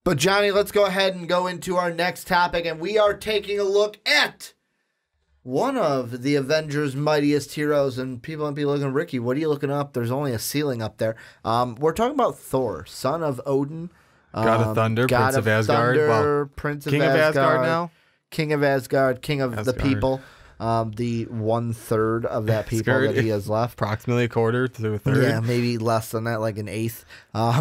But Johnny, let's go ahead and go into our next topic, and we are taking a look at one of the Avengers' mightiest heroes. And people might be looking, Ricky, what are you looking up? There's only a ceiling up there. We're talking about Thor, son of Odin. God of Thunder, God Prince of Asgard. Thunder, Prince King of Asgard now? King of Asgard, King of the people. The 1/3 of that people that he has left. Approximately a quarter to a third. Yeah, maybe less than that, like an eighth.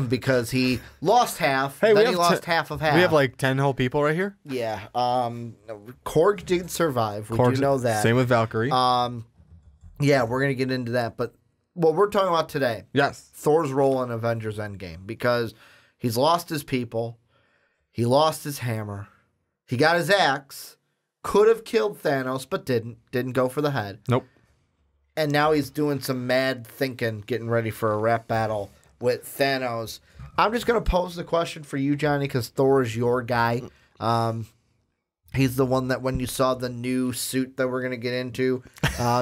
Because he lost half, hey, then he lost half of half. We have like 10 whole people right here? Yeah. Korg did survive. We do know that. Same with Valkyrie. Yeah, we're going to get into that. But what we're talking about today, yes, Thor's role in Avengers Endgame. Because he's lost his people. He lost his hammer. He got his axe. Could have killed Thanos, but didn't. Didn't go for the head. Nope. And now he's doing some mad thinking, getting ready for a rap battle with Thanos. I'm just going to pose the question for you, Johnny, because Thor is your guy. He's the one that when you saw the new suit that we're going to get into,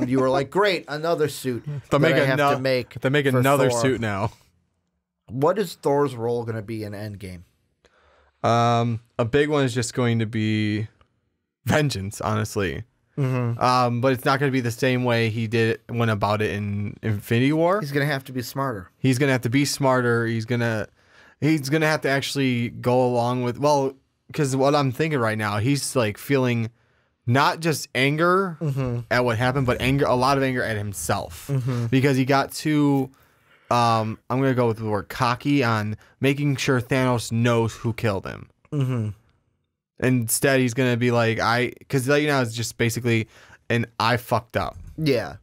you were like, great, another suit They make another Thor. suit now. What is Thor's role going to be in Endgame? A big one is just going to be vengeance, honestly. But it's not going to be the same way he went about it in Infinity War. He's going to have to be smarter. He's going to have to be smarter. He's going to have to actually go along with, well, because what I'm thinking right now, he's like feeling not just anger at what happened, but a lot of anger at himself because he got too, I'm going to go with the word cocky on making sure Thanos knows who killed him. Instead, he's going to be like, because it's just basically I fucked up. Yeah.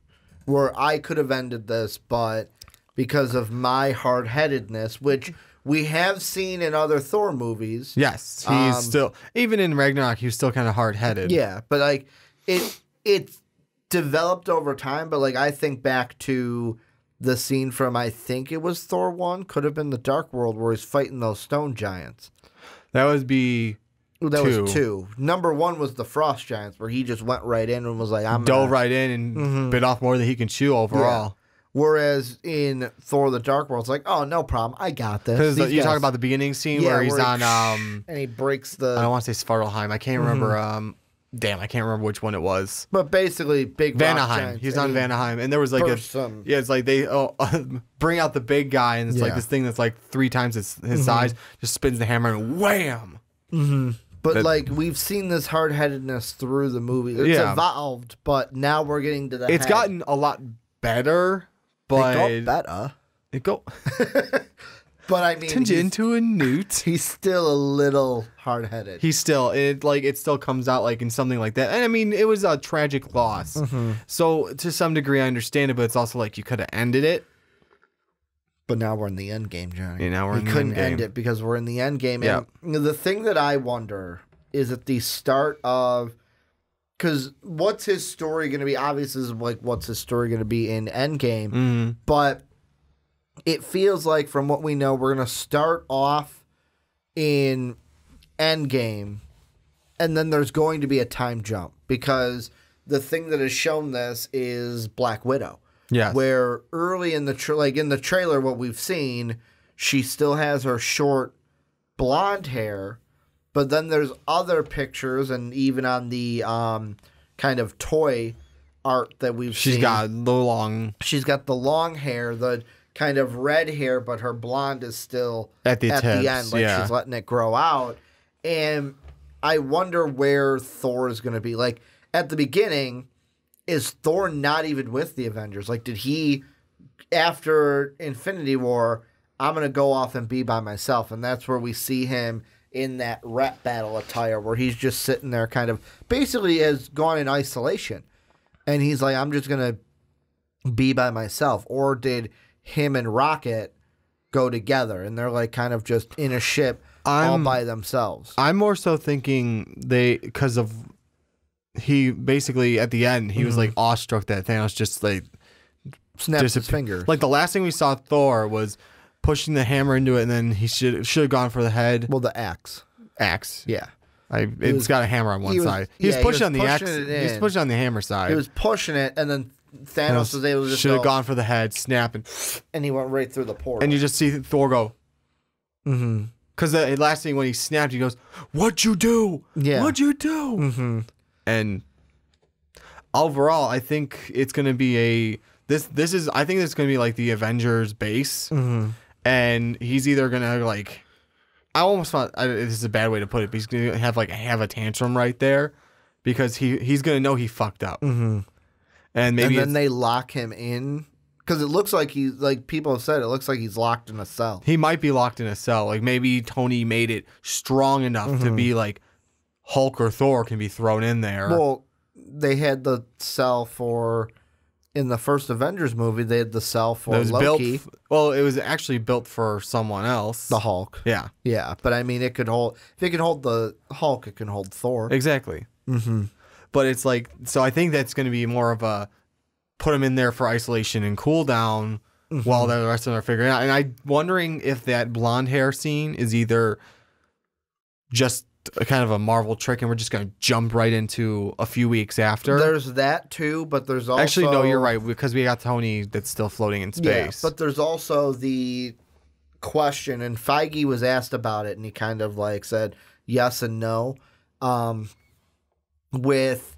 Where I could have ended this, but because of my hard-headedness, which we have seen in other Thor movies. Yes. He's still, even in Ragnarok, he was still kind of hard-headed. Yeah. But like, it's developed over time. But like, I think back to the scene from, I think it was Thor 1, could have been the Dark World, where he's fighting those stone giants. That would be... That was 2. Number 1 was the Frost Giants, where he just went right in and was like, dove right in and bit off more than he can chew overall. Yeah. Whereas in Thor the Dark World, it's like, oh, no problem. I got this. Because you're talking about the beginning scene where he's on... and he breaks the... I don't want to say Svartalheim. I can't remember... damn, I can't remember which one it was. But basically, big Vanaheim. He's on Vanaheim. And there was like it's like they bring out the big guy, and it's like this thing that's like 3 times his size, just spins the hammer and wham! But like, we've seen this hard-headedness through the movie. It's evolved, but now we're getting to the It's gotten a lot better, but... It go But I mean... Turns into a newt. He's still a little hard-headed. He's still... It still comes out like in something like that. And I mean, it was a tragic loss. So, to some degree, I understand it, but it's also like you could have ended it. But now we're in the end game, Johnny. Yeah, now we're in the end game. We couldn't end it because we're in the end game. Yeah. And the thing that I wonder is at the start of... Because what's his story going to be? Obviously, is like what's his story going to be in Endgame. But it feels like from what we know, we're going to start off in Endgame. And then there's going to be a time jump. Because the thing that has shown this is Black Widow. Yeah. Where early in the in the trailer, what we've seen, she still has her short blonde hair, but then there's other pictures, and even on the kind of toy art that we've seen, she's got the long. She's got the long hair, the kind of red hair, but her blonde is still at the end, like she's letting it grow out. And I wonder where Thor is going to be. Like at the beginning. Is Thor not even with the Avengers? Like, did he, after Infinity War, I'm going to go off and be by myself? And that's where we see him in that rap battle attire where he's just sitting there kind of, basically has gone in isolation. And he's like, I'm just going to be by myself. Or did him and Rocket go together and they're like kind of just in a ship all by themselves? I'm more so thinking because of... He basically, at the end, he was like awestruck that Thanos just like snapped his fingers. Like the last thing we saw Thor was pushing the hammer into it, and then he should have gone for the head. Well, the axe. Yeah. It's got a hammer on one side. He was pushing on the axe. He was pushing on the hammer side. He was pushing it, and then Thanos was able to just should have gone for the head, snap, and he went right through the portal. And you just see Thor go. Because the last thing when he snapped, he goes, "What'd you do? Yeah. What'd you do?" Mm-hmm. And overall, I think it's gonna be I think it's gonna be like the Avengers base, and he's either gonna like, I almost thought this is a bad way to put it, but he's gonna have a tantrum right there, because he's gonna know he fucked up, and maybe then they lock him in. Because it looks like people have said, it looks like he's locked in a cell. he might be locked in a cell. Like maybe Tony made it strong enough to be like Hulk or Thor can be thrown in there. Well, they had the cell in the first Avengers movie, they had the cell for Loki. It was actually built for someone else. The Hulk. Yeah. Yeah, but I mean, if it can hold the Hulk, it can hold Thor. Exactly. Mm-hmm. But it's like, so I think that's going to be more of a put them in there for isolation and cool down while the rest of them are figuring it out. And I'm wondering if that blonde hair scene is either just a kind of a Marvel trick and we're just going to jump right into a few weeks after. There's that too, but there's also... Actually, no, you're right, because we got Tony that's still floating in space. Yeah, but there's also the question, and Feige was asked about it, and he kind of like said yes and no. With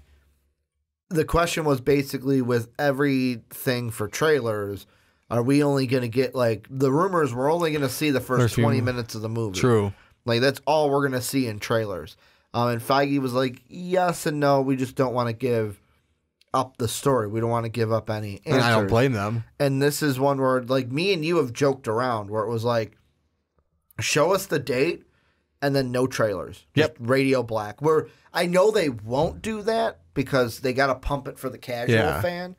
the question was basically with everything for trailers, are we only going to get like the rumors? We're only going to see the first 20 minutes of the movie. True. Like that's all we're going to see in trailers. And Feige was like, yes and no. We just don't want to give up the story. We don't want to give up any answers. And I don't blame them. And this is one where like me and you have joked around where it was like, show us the date and then no trailers. Yep. Just radio black. Where I know they won't do that because they got to pump it for the casual fan.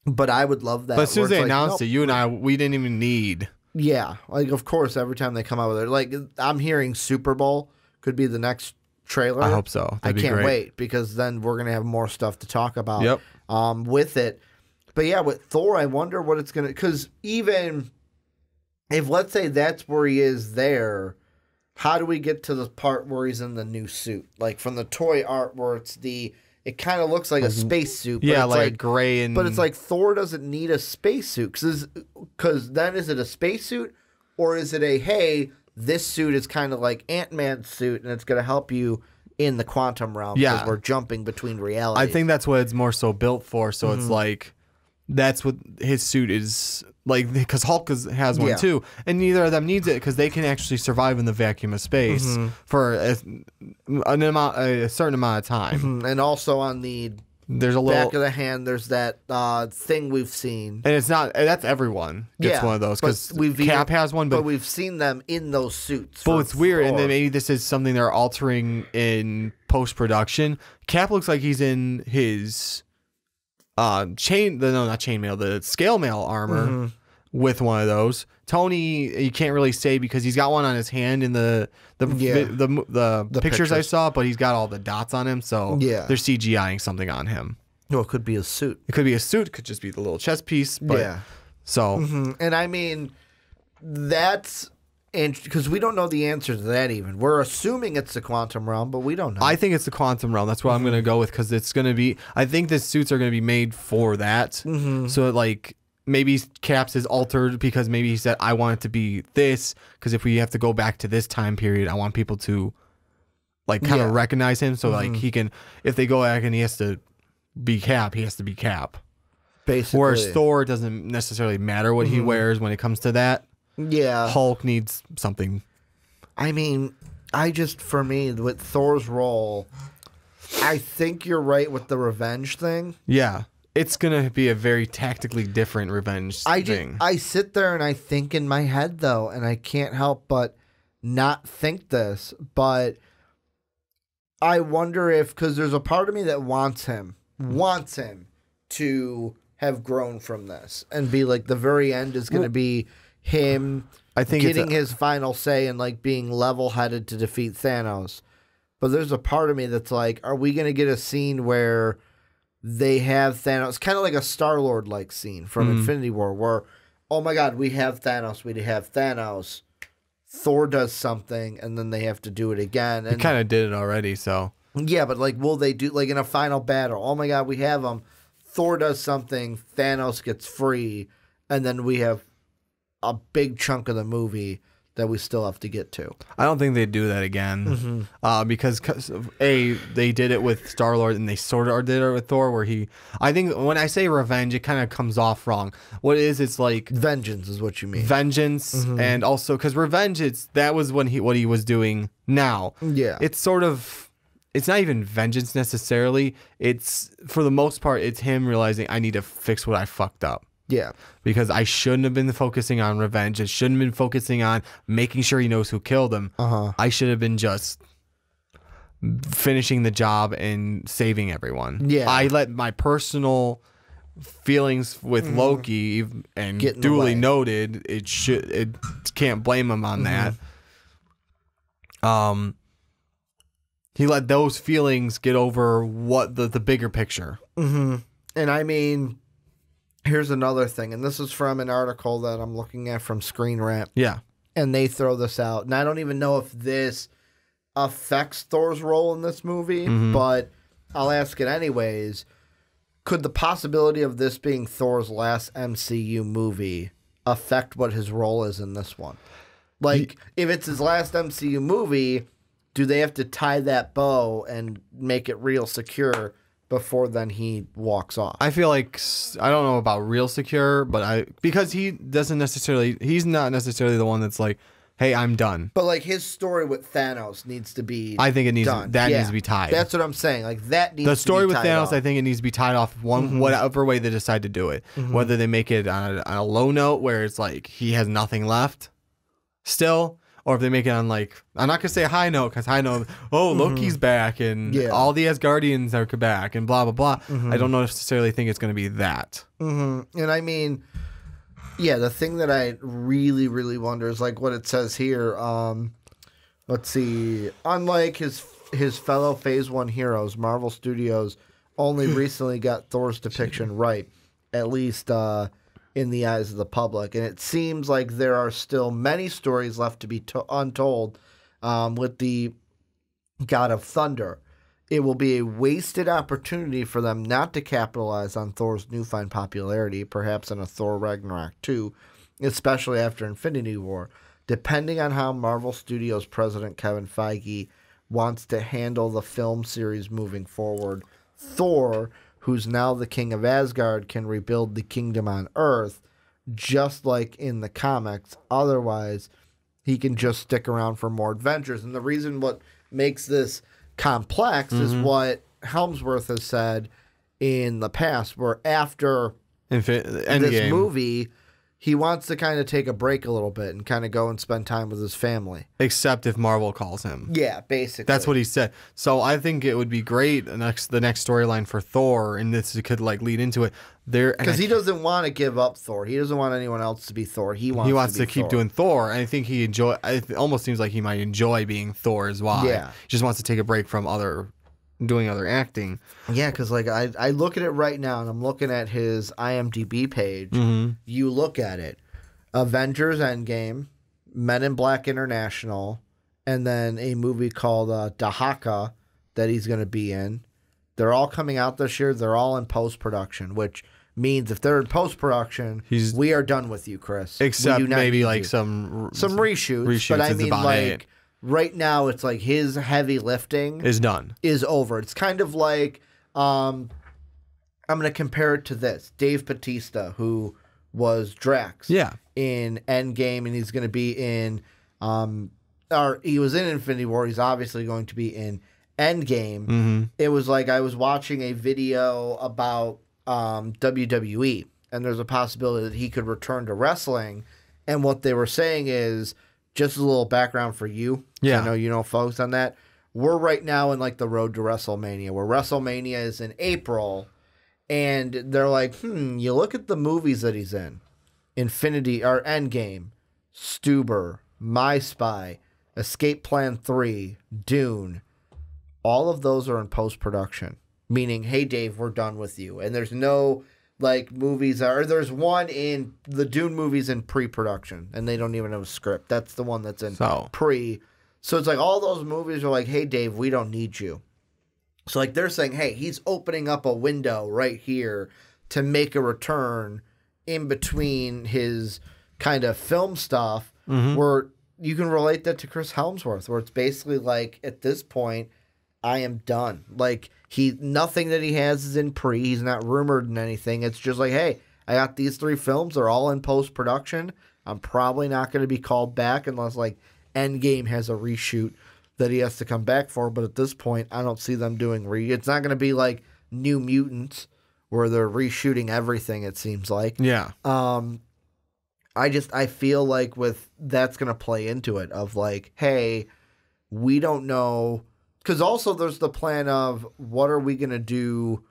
But I would love that. But as soon as they announced nope. it, you and I, we didn't even need. Yeah. Like, of course, every time they come out with it. Like, I'm hearing Super Bowl could be the next trailer. I hope so. I can't wait because then we're going to have more stuff to talk about with it. But yeah, with Thor, I wonder what it's going to... Because even if, let's say, that's where he is there... How do we get to the part where he's in the new suit? Like from the toy art where it kind of looks like a spacesuit. Yeah, like gray and... But it's like Thor doesn't need a spacesuit. Because then is it a spacesuit? Or is it hey, this suit is kind of like Ant-Man's suit and it's going to help you in the quantum realm because we're jumping between realities. I think that's what it's more so built for. So it's like, that's what his suit is... Like, because Hulk has one too, and neither of them needs it because they can actually survive in the vacuum of space for a certain amount of time. And also on the there's a back of the hand, there's that thing we've seen, and it's not that's everyone gets one of those because Cap has one, but we've seen them in those suits. But it's weird, and then maybe this is something they're altering in post production. Cap looks like he's in his. The scale mail armor with one of those. Tony, you can't really say because he's got one on his hand in the pictures I saw, but he's got all the dots on him, so they're CGIing something on him. Well, it could be a suit. It could be a suit. It could just be the little chest piece. But, so, and I mean, that's. Because we don't know the answer to that even. We're assuming it's the quantum realm, but we don't know. I think it's the quantum realm. That's what I'm going to go with because it's going to be... I think the suits are going to be made for that. So, like, maybe Cap's is altered because maybe he said, I want it to be this because if we have to go back to this time period, I want people to, like, kind of recognize him. So, like, he can... If they go back and he has to be Cap, he has to be Cap. Basically. Whereas Thor, it doesn't necessarily matter what he wears when it comes to that. Yeah. Hulk needs something. I mean, for me, with Thor's role, I think you're right with the revenge thing. Yeah. It's going to be a very tactically different revenge thing. I sit there and I think in my head, though, and I can't help but not think this, but I wonder if, because there's a part of me that wants him to have grown from this and be like, the very end is going to be him getting his final say and like being level-headed to defeat Thanos. But there's a part of me that's like, are we going to get a scene where they have Thanos, kind of like a Star-Lord like scene from Infinity War where, oh my God, we have Thanos. Thor does something and then they have to do it again. And he kind of did it already, so. Yeah, but like, will they do, like in a final battle, oh my God, we have him. Thor does something, Thanos gets free, and then we have a big chunk of the movie that we still have to get to. I don't think they'd do that again, because they did it with Star-Lord and they sort of did it with Thor, where I think when I say revenge, it kind of comes off wrong. What it is, it's like vengeance is what you mean. Vengeance, and also because revenge, that was what he was doing. Now, yeah, it's sort of, it's not even vengeance necessarily. It's, for the most part, it's him realizing I need to fix what I fucked up. Yeah. Because I shouldn't have been focusing on revenge. I shouldn't have been focusing on making sure he knows who killed him. I should have been just finishing the job and saving everyone. Yeah. I let my personal feelings with Loki, and duly noted, it can't blame him on that. He let those feelings get over what the bigger picture. And I mean, here's another thing, and this is from an article that I'm looking at from Screen Rant. Yeah. And they throw this out. And I don't even know if this affects Thor's role in this movie, but I'll ask it anyways. Could the possibility of this being Thor's last MCU movie affect what his role is in this one? Like, if it's his last MCU movie, do they have to tie that bow and make it real secure before then he walks off? I feel like, I don't know about real secure, but because he's not necessarily the one that's like, hey, I'm done. But like his story with Thanos needs to be I think it needs done. Needs to be tied. That's what I'm saying. Like that needs the story to be with tied Thanos, off. I think it needs to be tied off whatever way they decide to do it. Whether they make it on a low note where it's like he has nothing left still, or if they make it on, like, I'm not gonna say a high note, because high note, Loki's back and all the Asgardians are back and blah blah blah. I don't necessarily think it's gonna be that. And I mean, yeah, the thing that I really, really wonder is like what it says here. Let's see. Unlike his fellow Phase 1 heroes, Marvel Studios only recently got Thor's depiction right, at least in the eyes of the public. And it seems like there are still many stories left to be untold with the God of Thunder. It will be a wasted opportunity for them not to capitalize on Thor's newfound popularity, perhaps in a Thor Ragnarok 2, especially after Infinity War. Depending on how Marvel Studios president Kevin Feige wants to handle the film series moving forward, Thor, who's now the king of Asgard, can rebuild the kingdom on Earth, just like in the comics. Otherwise, he can just stick around for more adventures. And the reason what makes this complex is what Helmsworth has said in the past, where after this movie, he wants to kind of take a break a little bit and kind of go and spend time with his family. Except if Marvel calls him. Yeah, basically. That's what he said. So I think it would be great, the next storyline for Thor, and this could like lead into it. Because he doesn't want to give up Thor. He doesn't want anyone else to be Thor. He wants to keep doing Thor. And I think it almost seems like he might enjoy being Thor as well. Yeah. He just wants to take a break from doing other acting. Yeah, because like I look at it right now, and I'm looking at his IMDb page. You look at it, Avengers Endgame, Men in Black International, and then a movie called Dahaka that he's going to be in. They're all coming out this year. They're all in post-production, which means if they're in post-production, we are done with you, Chris. Except maybe like some reshoots. But I mean, like, right now, it's like his heavy lifting is done. Is over. It's kind of like, I'm going to compare it to this. Dave Bautista, who was Drax in Endgame, and he's going to be in, or he was in Infinity War. He's obviously going to be in Endgame. It was like I was watching a video about WWE, and there's a possibility that he could return to wrestling. And what they were saying is, just a little background for you. Yeah. I know you know folks on that. We're right now in like the road to WrestleMania, where WrestleMania is in April, and they're like, you look at the movies that he's in. Infinity or Endgame, Stuber, My Spy, Escape Plan 3, Dune. All of those are in post-production, meaning, hey, Dave, we're done with you. And there's no, like, movies, or there's one in, the Dune movie's in pre-production, and they don't even have a script. That's the one that's in pre. So it's like all those movies are like, hey, Dave, we don't need you. So, like, they're saying, hey, he's opening up a window right here to make a return in between his kind of film stuff where you can relate that to Chris Helmsworth, where it's basically like, at this point, I am done. Like, nothing that he has is in pre. He's not rumored in anything. It's just like, hey, I got these 3 films. They're all in post-production. I'm probably not going to be called back unless, like, Endgame has a reshoot that he has to come back for. But at this point, I don't see them doing It's not going to be like New Mutants where they're reshooting everything, it seems like. Yeah. I feel like that's going to play into it of like, hey, we don't know. Because also there's the plan of what are we going to do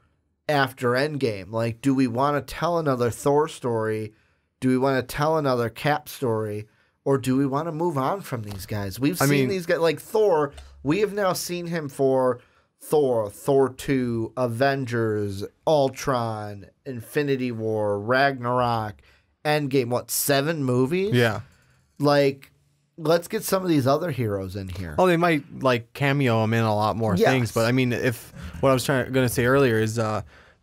after Endgame? Like, do we want to tell another Thor story? Do we want to tell another Cap story? Or do we want to move on from these guys? We've seen these guys, like Thor, we have now seen him for Thor, Thor 2, Avengers, Ultron, Infinity War, Ragnarok, Endgame, 7 movies? Yeah. Like, let's get some of these other heroes in here. Oh, they might like cameo him in a lot more things, but I mean, if what I was going to say earlier is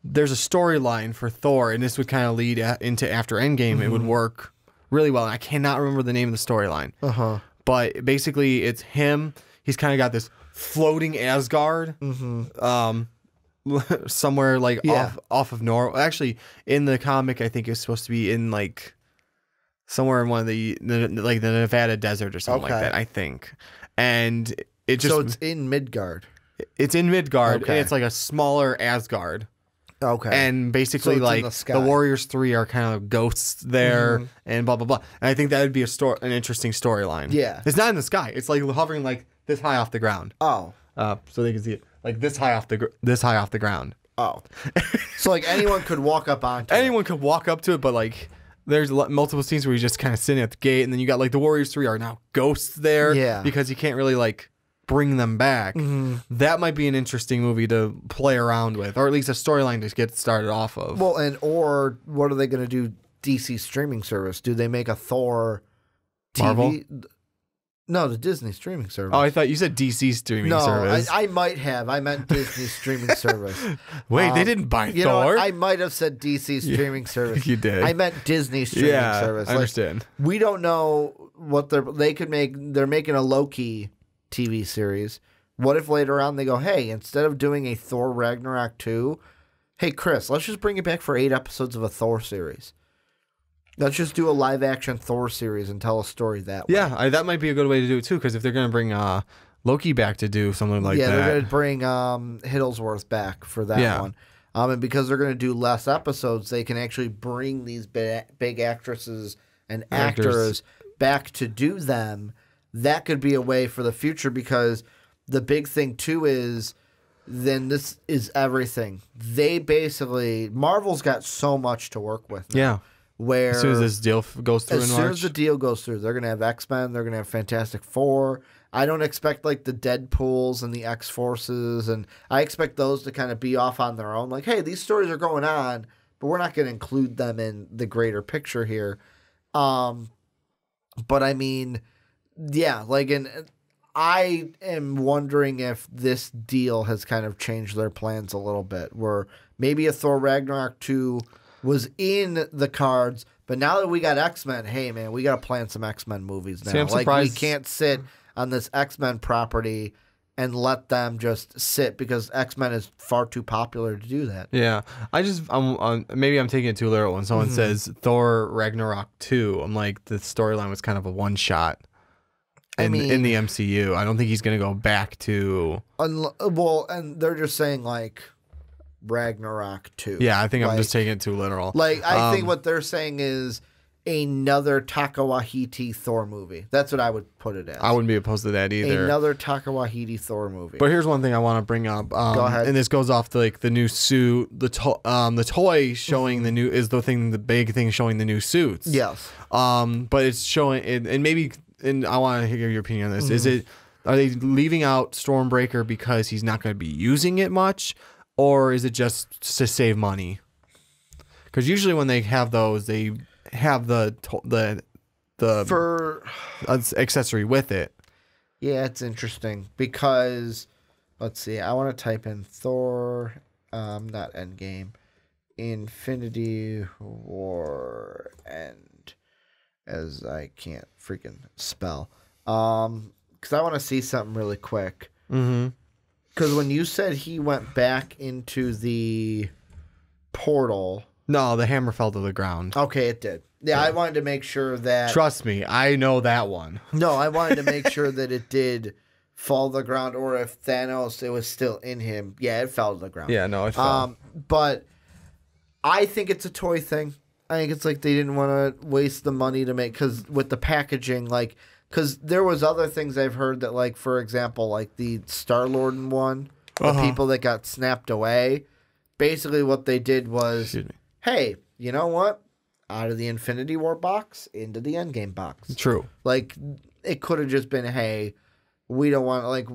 there's a storyline for Thor, and this would kind of lead into after Endgame. It would work really well. And I cannot remember the name of the storyline. But basically, it's him. He's kind of got this floating Asgard. Somewhere like off of Norway. Actually, in the comic, I think it's supposed to be in like somewhere in one of the Nevada desert or something like that. I think, and it's in Midgard. It's in Midgard, and it's like a smaller Asgard. Okay, and basically like the Warriors 3 are kind of ghosts there, and blah blah blah. And I think that would be an interesting storyline. Yeah, it's not in the sky. It's like hovering like this high off the ground. Oh, so they can see it. Like this high off the ground. Oh, so like anyone could walk up onto anyone could walk up to it, but like there's multiple scenes where he's just kind of sitting at the gate, and then you got like the Warriors 3 are now ghosts there, because you can't really like bring them back. That might be an interesting movie to play around with, or at least a storyline to get started off of. Well, or what are they going to do? DC streaming service? Do they make a Thor TV? Marvel? No, the Disney streaming service. Oh, I thought you said DC streaming service. I might have. I meant Disney streaming service. Wait, they didn't buy Thor? I might have said DC streaming service. You did. I meant Disney streaming service. I understand. We don't know what they could make. They're making a Loki TV series. What if later on they go, hey, instead of doing a Thor Ragnarok 2, hey, Chris, let's just bring it back for 8 episodes of a Thor series. Let's just do a live-action Thor series and tell a story that way. Yeah, that might be a good way to do it, too, because if they're going to bring Loki back to do something like that. Yeah, they're going to bring Hiddlesworth back for that one. And because they're going to do less episodes, they can actually bring these big actresses and actors back to do them. That could be a way for the future, because the big thing, too, is then this is everything. They basically... Marvel's got so much to work with now. Yeah. Where as soon as this deal goes through in March. As soon as the deal goes through, they're going to have X-Men, they're going to have Fantastic Four. I don't expect like the Deadpools and the X-Forces, and I expect those to kind of be off on their own. Like, hey, these stories are going on, but we're not going to include them in the greater picture here. But I mean, yeah, like, and I am wondering if this deal has kind of changed their plans a little bit, where maybe a Thor Ragnarok 2 was in the cards, but now that we got X-Men, hey man, we got to plan some X-Men movies now. See, I'm like surprised. We can't sit on this X-Men property and let them just sit, because X-Men is far too popular to do that. Yeah, maybe I'm taking it too literal when someone says Thor Ragnarok 2. I'm like, the storyline was kind of a one shot in the MCU. I don't think he's going to go back to. Well, and they're just saying like Ragnarok 2. Yeah, I think I'm just taking it too literal. Like, I think what they're saying is another Taika Waititi Thor movie. That's what I would put it as. I wouldn't be opposed to that either. Another Taika Waititi Thor movie. But here's one thing I want to bring up. Go ahead. And this goes off to like the new suit. The toy showing the new is the big thing showing the new suits. Yes. But it's showing and maybe I want to hear your opinion on this. Are they leaving out Stormbreaker because he's not going to be using it much? Or is it just to save money? Because usually when they have those, they have the accessory with it. Yeah, it's interesting because, let's see, I want to type in Thor, not Endgame, Infinity War End, as I can't freaking spell. Because I want to see something really quick. Mm-hmm. Because when you said he went back into the portal. No, the hammer fell to the ground. Okay, it did. Yeah, I wanted to make sure that. Trust me, I know that one. No, I wanted to make sure that it did fall to the ground, or if Thanos, it was still in him. Yeah, it fell to the ground. Yeah, no, it fell. But I think it's a toy thing. I think it's like they didn't want to waste the money to make, because with the packaging, like, because there was other things I've heard that, like, for example, like the Star-Lord one, the people that got snapped away, basically what they did was, hey, you know what? Out of the Infinity War box into the Endgame box. True. Like, it could have just been, hey, we don't want, like,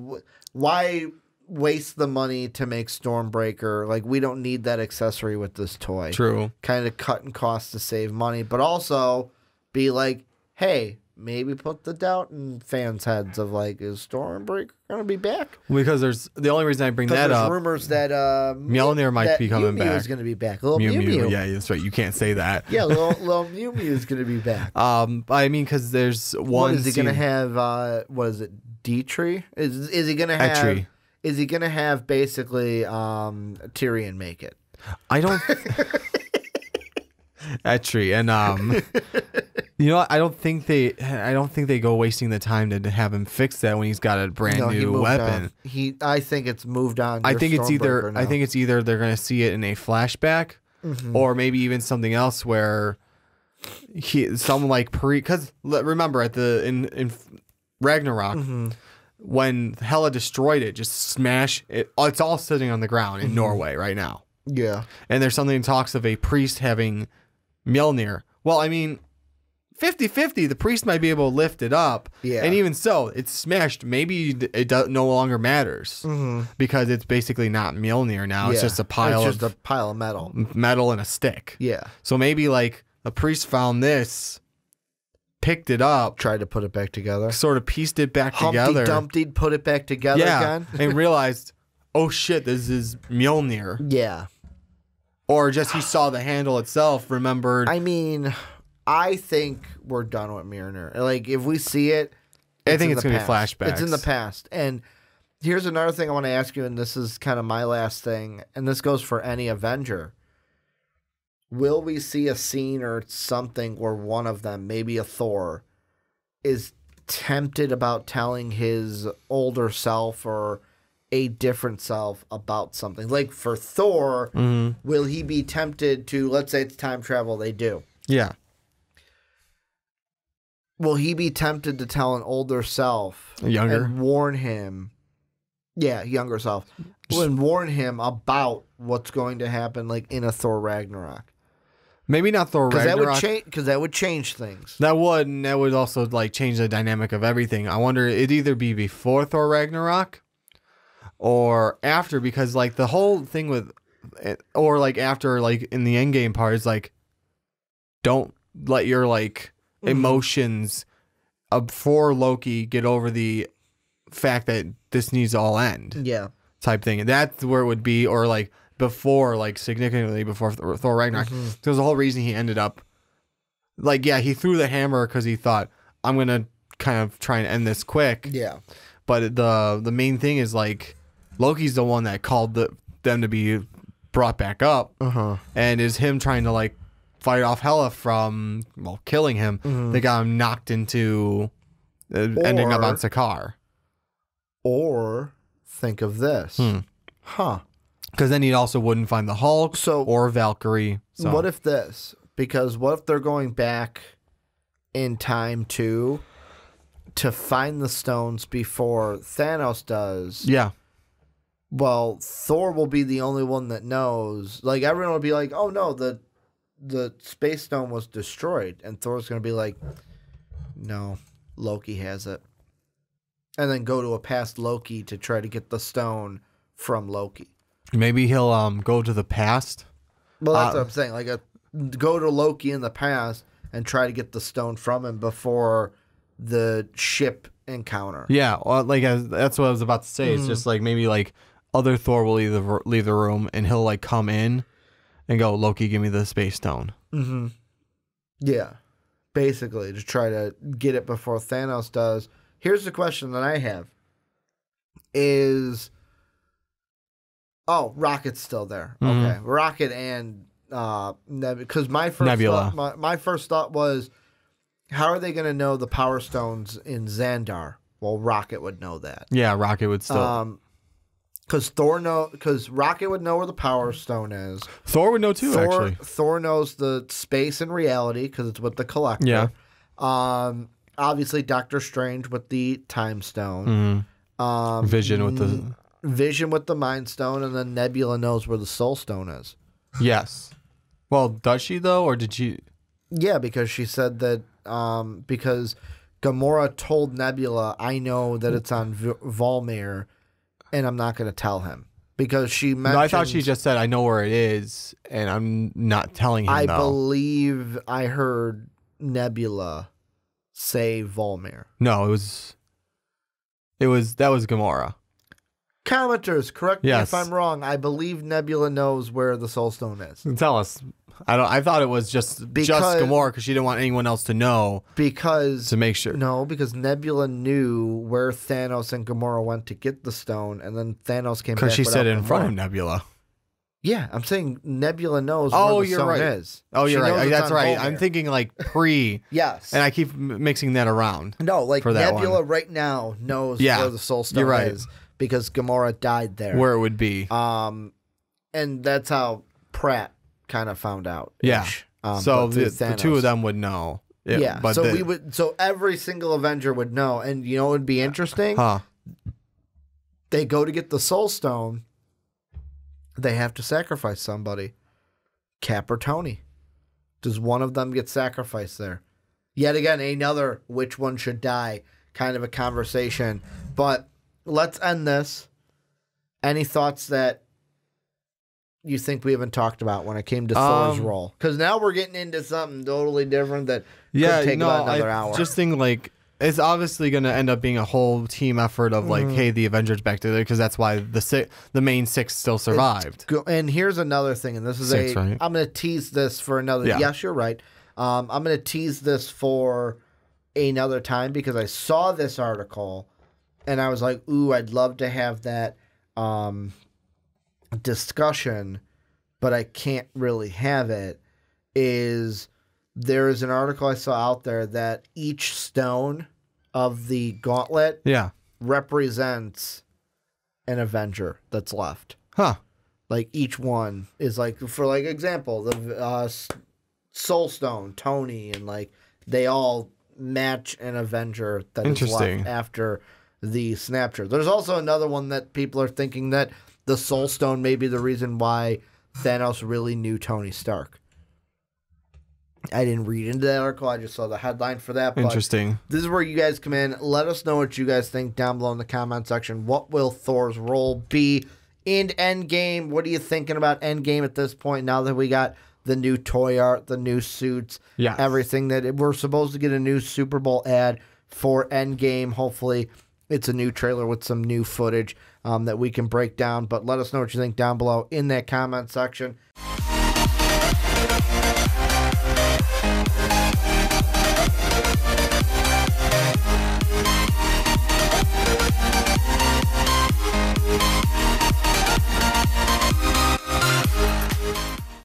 why waste the money to make Stormbreaker? Like, we don't need that accessory with this toy. True. Kind of cutting costs to save money, but also be like, hey, maybe put the doubt in fans' heads of, like, is Stormbreaker going to be back? Because there's the only reason I bring that there's up. rumors that Mjolnir might be coming back. Mew is going to be back. Little Mew Mew. Yeah, that's right. You can't say that. Yeah, little Mew Mew is going to be back. I mean, because there's one. What is he going to have? What is it? D-Tree? Is he going to have? Etri. Is he going to have basically Tyrion make it? I don't. Etri and you know what? I don't think they go wasting the time to have him fix that when he's got a brand new weapon. I think it's moved on. I think it's either they're going to see it in a flashback, or maybe even something else where someone like because remember at in Ragnarok. When Hela destroyed it, just smash it. It's all sitting on the ground in Norway right now. Yeah. And there's something talks of a priest having Mjolnir. Well, I mean, 50-50, the priest might be able to lift it up. Yeah. And even so, it's smashed. Maybe it no longer matters because it's basically not Mjolnir now. It's just a pile of metal. Metal and a stick. Yeah. So maybe like a priest found this, picked it up, tried to put it back together, sort of pieced it back together. Dumpty, put it back together again. And realized, oh shit, this is Mjolnir. Yeah. Or just he saw the handle itself, remembered. I mean, I think we're done with Mjolnir. Like, if we see it, I think it's going to be flashbacks. It's in the past. And here's another thing I want to ask you, and this is kind of my last thing, and this goes for any Avenger. Will we see a scene or something where one of them, maybe a Thor, is tempted about telling his older self or a different self about something? Like for Thor, will he be tempted to, let's say it's time travel, they do. Yeah. Will he be tempted to tell an older self and warn him? Yeah, younger self. And warn him about what's going to happen like in a Thor Ragnarok. Maybe not Thor Ragnarok. Because that would change things. That would, and that would also like change the dynamic of everything. I wonder it'd either be before Thor Ragnarok or after, because like the whole thing with, or like after, like in the Endgame part is like, don't let your like emotions for Loki get over the fact that this needs to all end. Yeah. Type thing. And that's where it would be, or like before, like significantly before Thor Ragnarok. There's the whole reason he ended up like, yeah, he threw the hammer because he thought, I'm going to kind of try and end this quick. Yeah. But the main thing is like Loki's the one that called them to be brought back up, and is him trying to like fight off Hela from killing him. They got him knocked into ending up on Sakaar. Or think of this, because then he also wouldn't find the Hulk or Valkyrie. So what if this? Because what if they're going back in time to find the stones before Thanos does? Yeah. Well, Thor will be the only one that knows. Like, everyone will be like, oh, no, the Space Stone was destroyed. And Thor's going to be like, no, Loki has it. And then go to a past Loki to try to get the stone from Loki. Maybe he'll go to the past. Well, that's what I'm saying. Like, go to Loki in the past and try to get the stone from him before the ship encounter. Yeah, well, like that's what I was about to say. It's just like maybe like other Thor will leave the room and he'll like come in and go, Loki, give me the Space Stone. Yeah, basically to try to get it before Thanos does, here's the question that I have is, Rocket's still there. Okay. Rocket and because my first Nebula. my first thought was, how are they going to know the Power Stones in Xandar? Well, Rocket would know that. Yeah, Rocket would still. Because Rocket would know where the Power Stone is. Thor would know too, actually. Thor knows the space and reality because it's with the Collector. Yeah. Obviously, Doctor Strange with the Time Stone. Vision with the Mind Stone, and then Nebula knows where the Soul Stone is. Yes. Well, does she though, or did she? Yeah, because she said that because Gamora told Nebula, I know that it's on Volmir, and I'm not going to tell him. Because she mentioned... No, I thought she just said, I know where it is, and I'm not telling him, I believe I heard Nebula say Volmir. No, that was Gamora. Commenters, correct me Yes. if I'm wrong. I believe Nebula knows where the Soul Stone is. Tell us. I thought it was just Gamora because she didn't want anyone else to know. To make sure. No, because Nebula knew where Thanos and Gamora went to get the stone, and then Thanos came back. Because she said it in Gamora. front of Nebula. Yeah, I'm saying Nebula knows where the stone is. Oh, you're She right. knows That's it's on right. Volmir. I'm thinking like pre. Yes. And I keep mixing that around. No, like for that Nebula one. right now knows where the Soul Stone you're right. is because Gamora died there. Where it would be. And that's how Pratt kind of found out. Yeah. So the two of them would know. Yeah. But so every single Avenger would know. And you know what would be interesting? Huh. They go to get the Soul Stone. They have to sacrifice somebody. Cap or Tony. Does one of them get sacrificed there? Yet again, another which one should die kind of a conversation. But let's end this. Any thoughts that you think we haven't talked about when it came to Thor's role? Because now we're getting into something totally different that could take about another hour. Just think like it's obviously going to end up being a whole team effort of like, hey, the Avengers back together because that's why the main six still survived. And here's another thing, and this is right? I'm going to tease this for another. Yeah. Yes, you're right. I'm going to tease this for another time because I saw this article and I was like, ooh, I'd love to have that discussion, but I can't really have it. There is an article I saw out there that each stone of the gauntlet represents an Avenger that's left. Huh. Like each one is like, for like example, the Soul Stone, Tony, and like they all match an Avenger that is left after the Snapshot. There's also another one that people are thinking that the Soul Stone may be the reason why Thanos really knew Tony Stark. I didn't read into that article. I just saw the headline for that. But Interesting. this is where you guys come in. Let us know what you guys think down below in the comment section. What will Thor's role be in Endgame? What are you thinking about Endgame at this point now that we got the new toy art, the new suits, everything that we're supposed to get a new Super Bowl ad for Endgame. Hopefully it's a new trailer with some new footage that we can break down. But let us know what you think down below in that comment section.